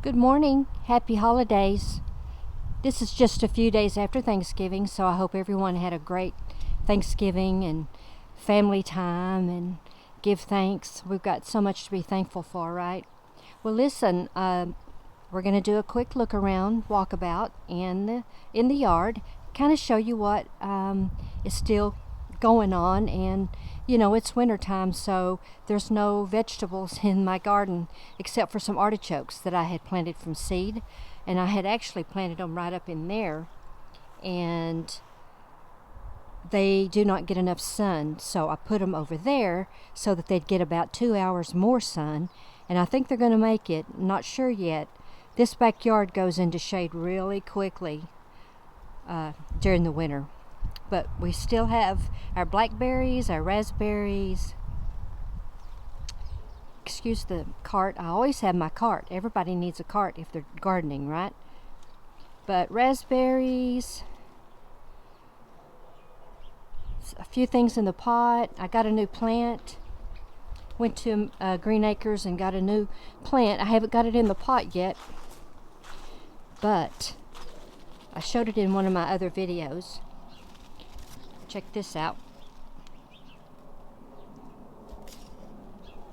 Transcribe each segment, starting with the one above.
Good morning. Happy holidays. This is just a few days after Thanksgiving, so I hope everyone had a great Thanksgiving and family time and give thanks. We've got so much to be thankful for, right? Well, listen, we're going to do a quick look around, walkabout in the yard, kind of show you what is still going on. And it's winter time, so there's no vegetables in my garden except for some artichokes that I had planted from seed, and I had actually planted them right up in there, and they do not get enough sun, so I put them over there so that they'd get about 2 hours more sun, and I think they're going to make it. Not sure yet. This backyard goes into shade really quickly during the winter. But we still have our blackberries, our raspberries. Excuse the cart. I always have my cart. Everybody needs a cart if they're gardening, right? But raspberries, a few things in the pot. I got a new plant. Went to Green Acres and got a new plant. I haven't got it in the pot yet, but I showed it in one of my other videos. Check this out.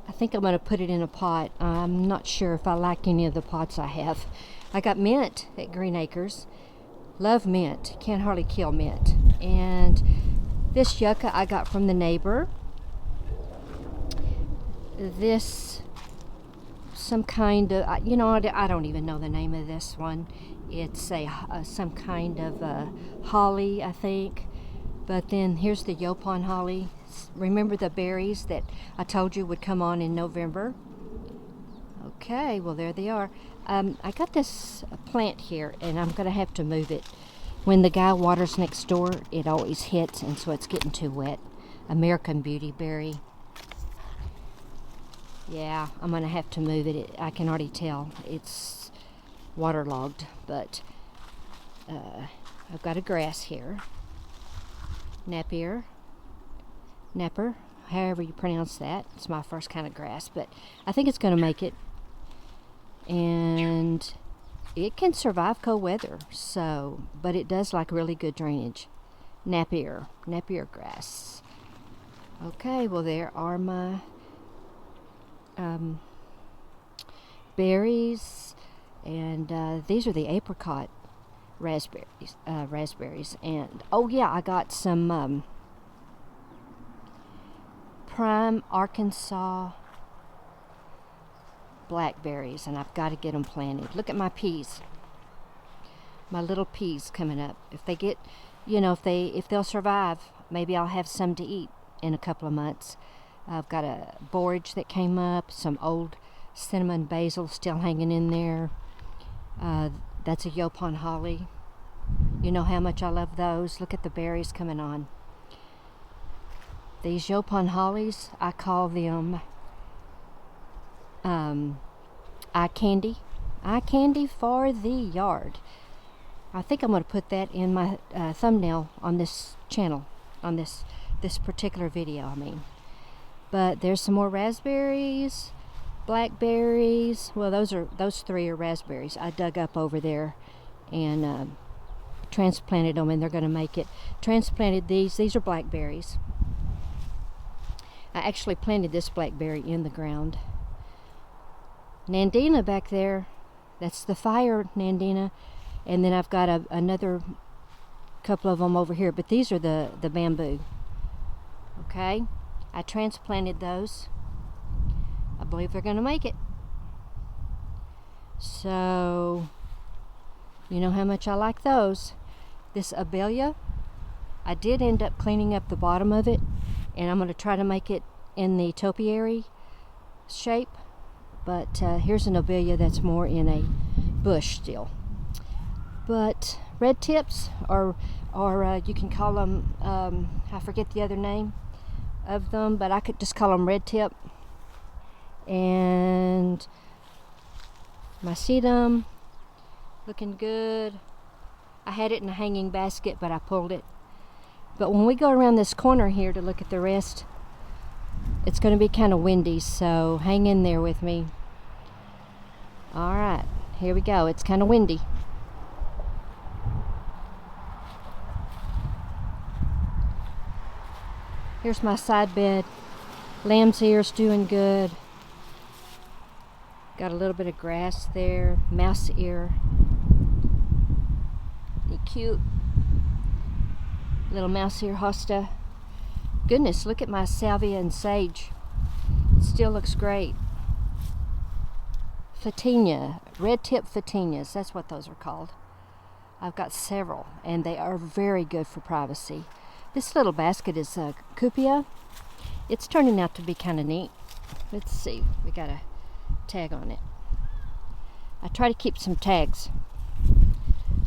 I think I'm going to put it in a pot. I'm not sure if I like any of the pots I have. I got mint at Green Acres. Love mint. Can't hardly kill mint. And this yucca I got from the neighbor. This, some kind of, I don't even know the name of this one. It's some kind of holly, I think. But then here's the yaupon holly. Remember the berries that I told you would come on in November? Okay, well there they are. I got this plant here, and I'm going to have to move it. When the guy waters next door, it always hits, and so it's getting too wet. American Beauty Berry. Yeah, I'm going to have to move it. I can already tell it's waterlogged, but I've got a grass here. Napper, however you pronounce that. It's my first kind of grass, but I think it's going to make it. And it can survive cold weather, but it does like really good drainage. Napier grass. Okay, well there are my berries, and these are the apricot raspberries, and oh yeah, I got some prime Arkansas blackberries, and I've got to get them planted. Look at my peas, my little peas coming up. If they get, if they'll survive, maybe I'll have some to eat in a couple of months. I've got a borage that came up, some old cinnamon basil still hanging in there. That's a yaupon holly. You know how much I love those. Look at the berries coming on. These yaupon hollies, I call them eye candy. Eye candy for the yard. I think I'm going to put that in my thumbnail on this channel, on this particular video, I mean. But there's some more raspberries, blackberries. Well, those three are raspberries I dug up over there and transplanted them, and they're going to make it. Transplanted these are blackberries. I actually planted this blackberry in the ground. Nandina back there, that's the fire nandina, and then I've got another couple of them over here, but these are the bamboo. Okay, I transplanted those. I believe they're going to make it. So, you know how much I like those. This abelia, I did end up cleaning up the bottom of it, and I'm going to try to make it in the topiary shape. But here's an abelia that's more in a bush still. But red tips, or you can call them, I forget the other name of them, but I could just call them red tip. And my sedum, looking good. I had it in a hanging basket, but I pulled it. But when we go around this corner here to look at the rest, it's going to be kind of windy, so hang in there with me. All right, here we go. It's kind of windy. Here's my side bed. Lamb's ear's doing good. Got a little bit of grass there. Mouse ear. Cute little mouse ear hosta. Goodness, look at my salvia and sage. It still looks great. Photinia, red tip photinias, that's what those are called. I've got several, and they are very good for privacy. This little basket is a cupia. It's turning out to be kind of neat. Let's see, we got a tag on it. I try to keep some tags.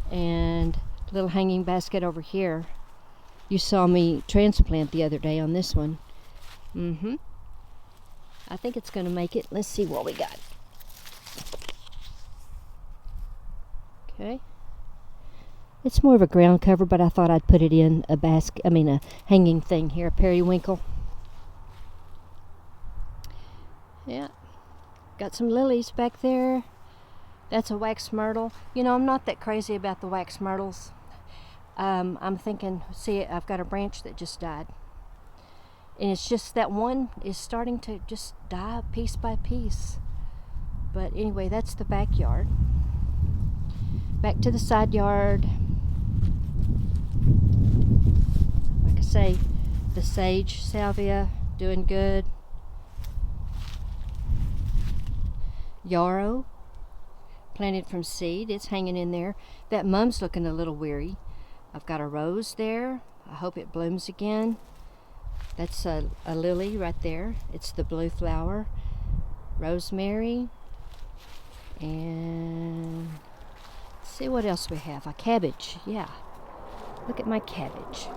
And a little hanging basket over here. You saw me transplant the other day on this one. I think it's going to make it. Let's see what we got. Okay. It's more of a ground cover, but I thought I'd put it in a basket. A hanging thing here, a periwinkle. Yeah. Got some lilies back there. That's a wax myrtle. You know, I'm not that crazy about the wax myrtles. I'm thinking, see, I've got a branch that just died. And it's just that one is starting to just die piece by piece. But anyway, that's the backyard. Back to the side yard. Like I say, the sage salvia doing good. Yarrow, planted from seed, it's hanging in there. That mum's looking a little weary. I've got a rose there. I hope it blooms again. That's a lily right there. It's the blue flower. Rosemary. And let's see what else we have. A cabbage, yeah. Look at my cabbage.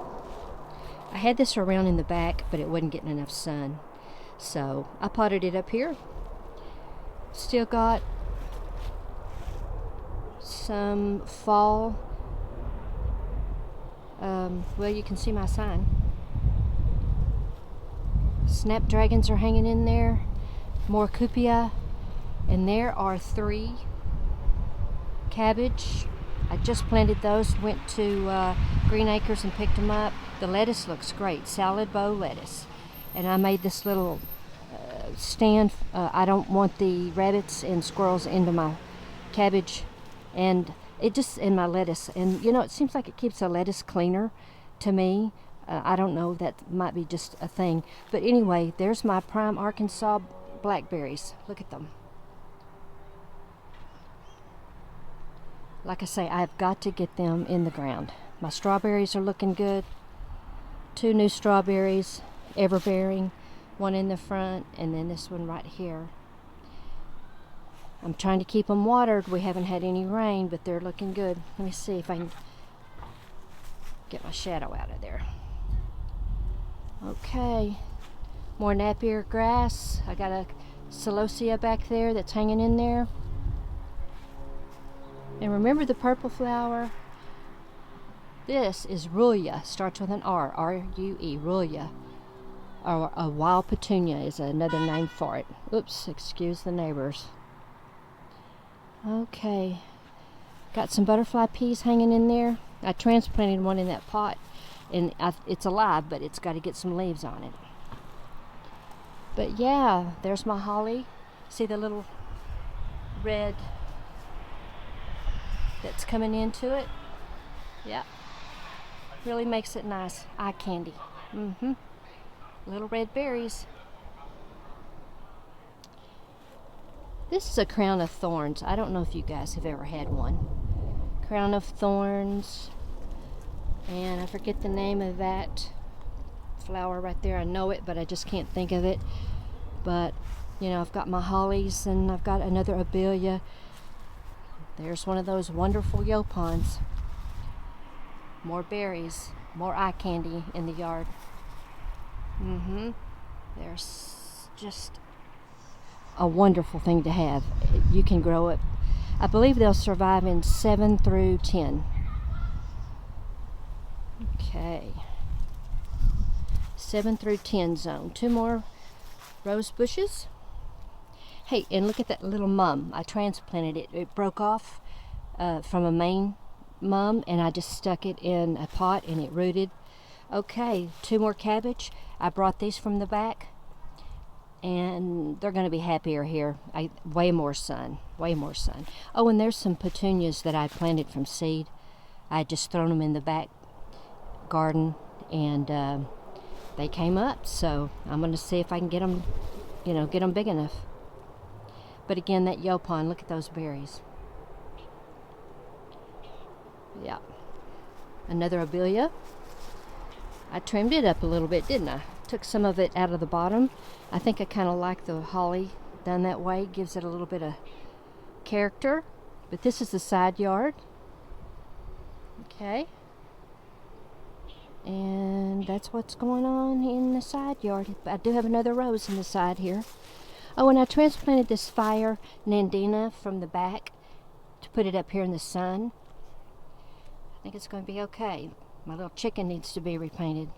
I had this around in the back, but it wasn't getting enough sun. So I potted it up here. Still got some fall. Well, you can see my sign. Snapdragons are hanging in there. More cupia. And there are 3 cabbage. I just planted those. Went to Green Acres and picked them up. The lettuce looks great. Salad bow lettuce. And I made this little stand. I don't want the rabbits and squirrels into my cabbage. And it just in my lettuce, and you know, it seems like it keeps the lettuce cleaner to me. I don't know, that might be just a thing, but anyway, there's my prime Arkansas blackberries. Look at them. Like I say, I've got to get them in the ground. My strawberries are looking good. 2 new strawberries, ever-bearing, one in the front and then this one right here. I'm trying to keep them watered. We haven't had any rain, but they're looking good. Let me see if I can get my shadow out of there. Okay, more Napier grass. I got a celosia back there that's hanging in there. And remember the purple flower? This is Rulia, starts with an R, R-U-E, Rulia. Or a wild petunia is another name for it. Oops, excuse the neighbors. Okay, got some butterfly peas hanging in there. I transplanted one in that pot, and it's alive, but it's got to get some leaves on it. But yeah, there's my holly. See the little red that's coming into it? Yeah, really makes it nice. Eye candy. Little red berries. This is a crown of thorns. I don't know if you guys have ever had one. Crown of thorns. And I forget the name of that flower right there. I know it, but I just can't think of it. But, you know, I've got my hollies and I've got another abelia. There's one of those wonderful yaupons. More berries. More eye candy in the yard. There's just a wonderful thing to have. You can grow it. I believe they'll survive in 7 through 10. Okay. 7 through 10 zone. 2 more rose bushes. Hey, and look at that little mum. I transplanted it. It broke off from a main mum, and I just stuck it in a pot and it rooted. Okay, 2 more cabbage. I brought these from the back, and they're going to be happier here. Way more sun. Oh, and there's some petunias that I planted from seed. I had just thrown them in the back garden, and they came up. So I'm going to see if I can get them, get them big enough. But again, that yaupon, look at those berries. Yeah. Another abelia. I trimmed it up a little bit, didn't I? Took some of it out of the bottom. I think I kind of like the holly done that way. Gives it a little bit of character. But this is the side yard. Okay. And that's what's going on in the side yard. I do have another rose in the side here. Oh, and I transplanted this fire nandina from the back to put it up here in the sun. I think it's going to be okay. My little chicken needs to be repainted.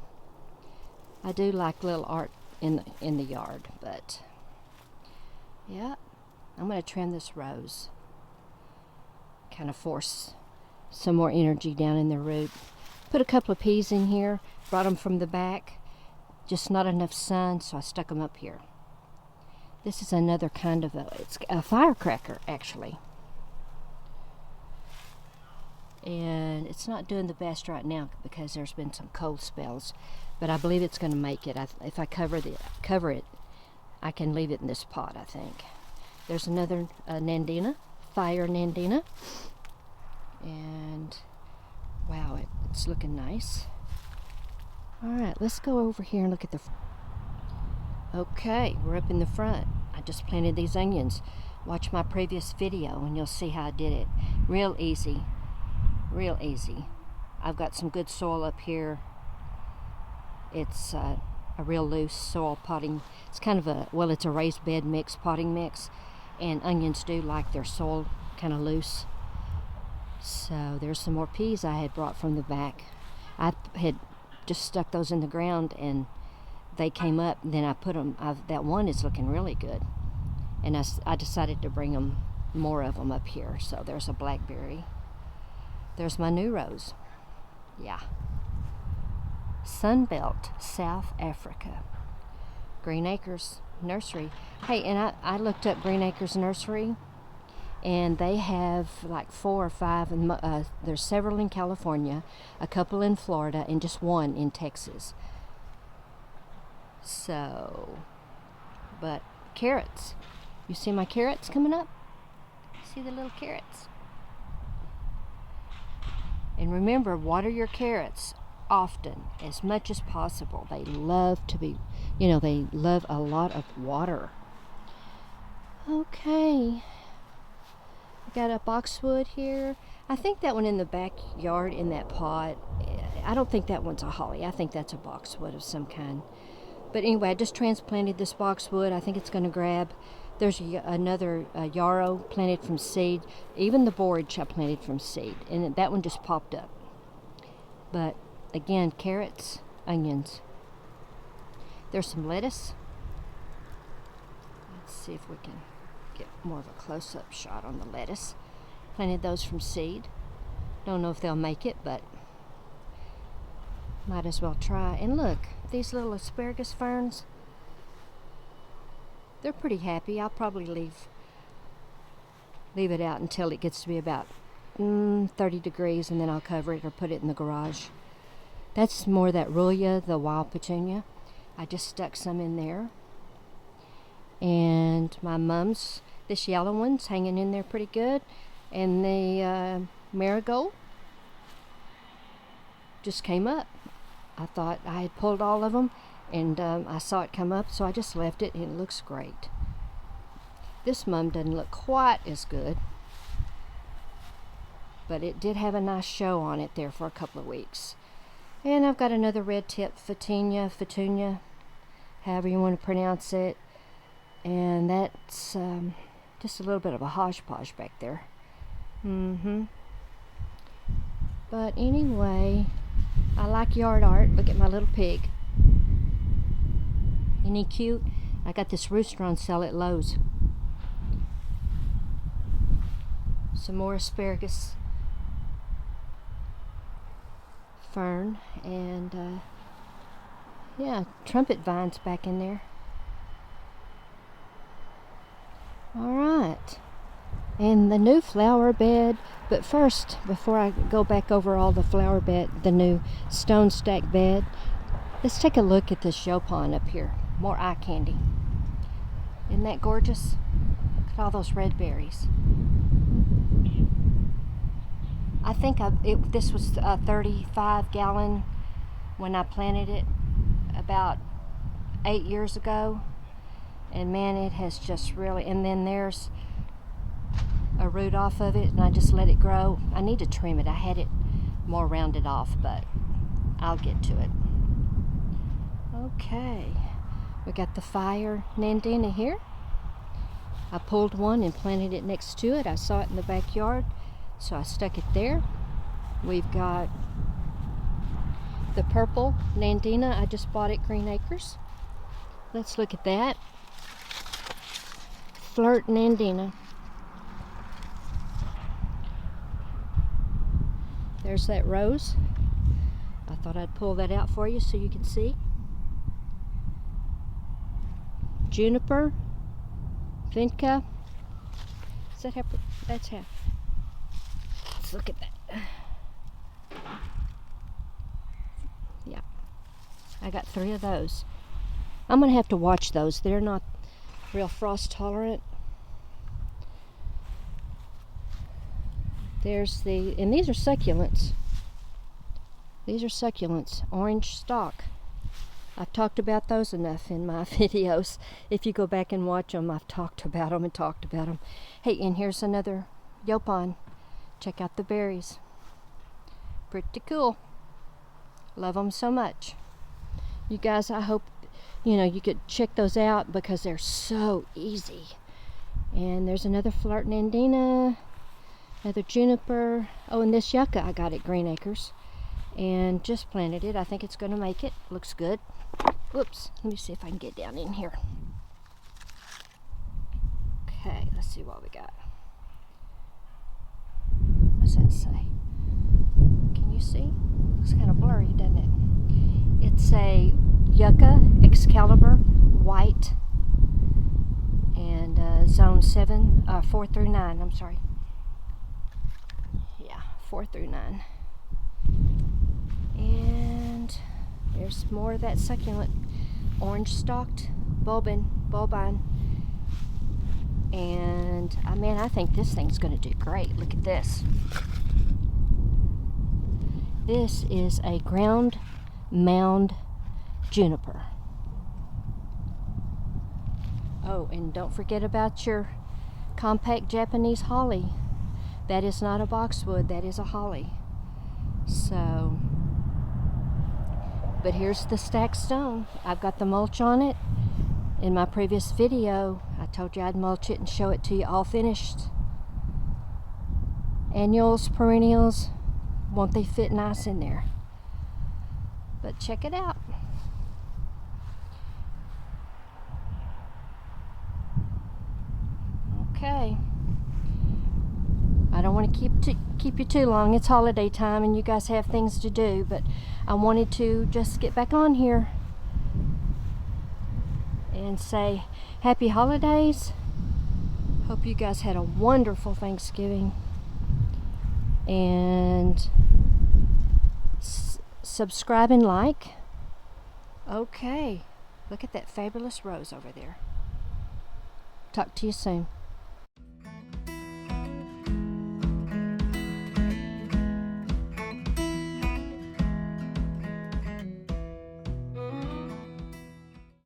I do like little art in the yard, but yeah, I'm going to trim this rose. Kind of force some more energy down in the root. Put a couple of peas in here. Brought them from the back. Just not enough sun, so I stuck them up here. This is another kind of it's a firecracker, actually. And it's not doing the best right now because there's been some cold spells, but I believe it's going to make it. If I cover it, I can leave it in this pot, I think. There's another nandina, fire nandina, and wow, it's looking nice. All right, let's go over here and look at the. Okay, we're up in the front. I just planted these onions. Watch my previous video and you'll see how I did it. Real easy. I've got some good soil up here. It's a real loose soil potting. It's kind of it's a raised bed mix, potting mix, and onions do like their soil kind of loose. So there's some more peas I had brought from the back. I had just stuck those in the ground and they came up, and then I put them, that one is looking really good. And I decided to bring them, more of them up here. So there's a blackberry. There's my new rose. Yeah. Sunbelt, South Africa. Green Acres Nursery. Hey, and I looked up Green Acres Nursery, and they have like 4 or 5, and there's several in California, a couple in Florida, and just one in Texas. So, but carrots. You see my carrots coming up? See the little carrots? And remember, water your carrots often, as much as possible. They love to be, they love a lot of water. Okay. Got a boxwood here. I think that one in the backyard in that pot, I don't think that one's a holly. I think that's a boxwood of some kind. But anyway, I just transplanted this boxwood. I think it's going to grab. There's another yarrow planted from seed. Even the borage I planted from seed. And that one just popped up. But again, carrots, onions. There's some lettuce. Let's see if we can get more of a close-up shot on the lettuce. Planted those from seed. Don't know if they'll make it, but might as well try. And look, these little asparagus ferns, they're pretty happy. I'll probably leave it out until it gets to be about 30 degrees, and then I'll cover it or put it in the garage. That's more that Rulia, the wild petunia. I just stuck some in there. And my mum's, this yellow one's hanging in there pretty good. And the marigold just came up. I thought I had pulled all of them, and I saw it come up, so I just left it, and it looks great. This mum doesn't look quite as good, but it did have a nice show on it there for a couple of weeks. And I've got another red tip Fatunia, however you want to pronounce it. And that's just a little bit of a hodgepodge back there. But anyway, I like yard art. Look at my little pig. Isn't he cute? I got this rooster on sale at Lowe's. Some more asparagus fern, and yeah, trumpet vines back in there. Alright, and the new flower bed. But first, before I go back over all the flower bed, the new stone stack bed, let's take a look at this yaupon up here. More eye candy. Isn't that gorgeous? Look at all those red berries. I think this was a 35-gallon when I planted it about 8 years ago. And man, it has just really, and then there's a root off of it, and I just let it grow. I need to trim it. I had it more rounded off, but I'll get to it. Okay, we got the fire nandina here. I pulled one and planted it next to it. I saw it in the backyard, so I stuck it there. We've got the purple nandina. I just bought at Green Acres. Let's look at that. Flirt nandina. There's that rose. I thought I'd pull that out for you so you can see. Juniper. Vinca. Is that half? That's half. Let's look at that. Yeah. I got 3 of those. I'm going to have to watch those. They're not real frost tolerant. There's and these are succulents. These are succulents, orange stalk. I've talked about those enough in my videos. If you go back and watch them, I've talked about them. Hey, and here's another yaupon. Check out the berries. Pretty cool. Love them so much. You guys, I hope you could check those out because they're so easy. And there's another flirt nandina, another juniper. Oh, and this yucca I got at Green Acres and just planted it. I think it's going to make it. Looks good. Whoops. Let me see if I can get down in here. Okay, let's see what we got. What's that say? Can you see? Looks kind of blurry, doesn't it? It's a yucca Excalibur white and zone 4 through 9. I'm sorry. Yeah, 4 through 9. And there's more of that succulent, orange stalked bulbine. And man, I think this thing's going to do great. Look at this. This is a ground mound juniper. Oh, and don't forget about your compact Japanese holly. That is not a boxwood, that is a holly. So, but here's the stacked stone. I've got the mulch on it. In my previous video, I told you I'd mulch it and show it to you all finished. Annuals, perennials, won't they fit nice in there? But check it out. Okay. I don't want to keep you too long. It's holiday time and you guys have things to do, but I wanted to just get back on here and say happy holidays. Hope you guys had a wonderful Thanksgiving. And subscribe and like. Okay. Look at that fabulous rose over there. Talk to you soon.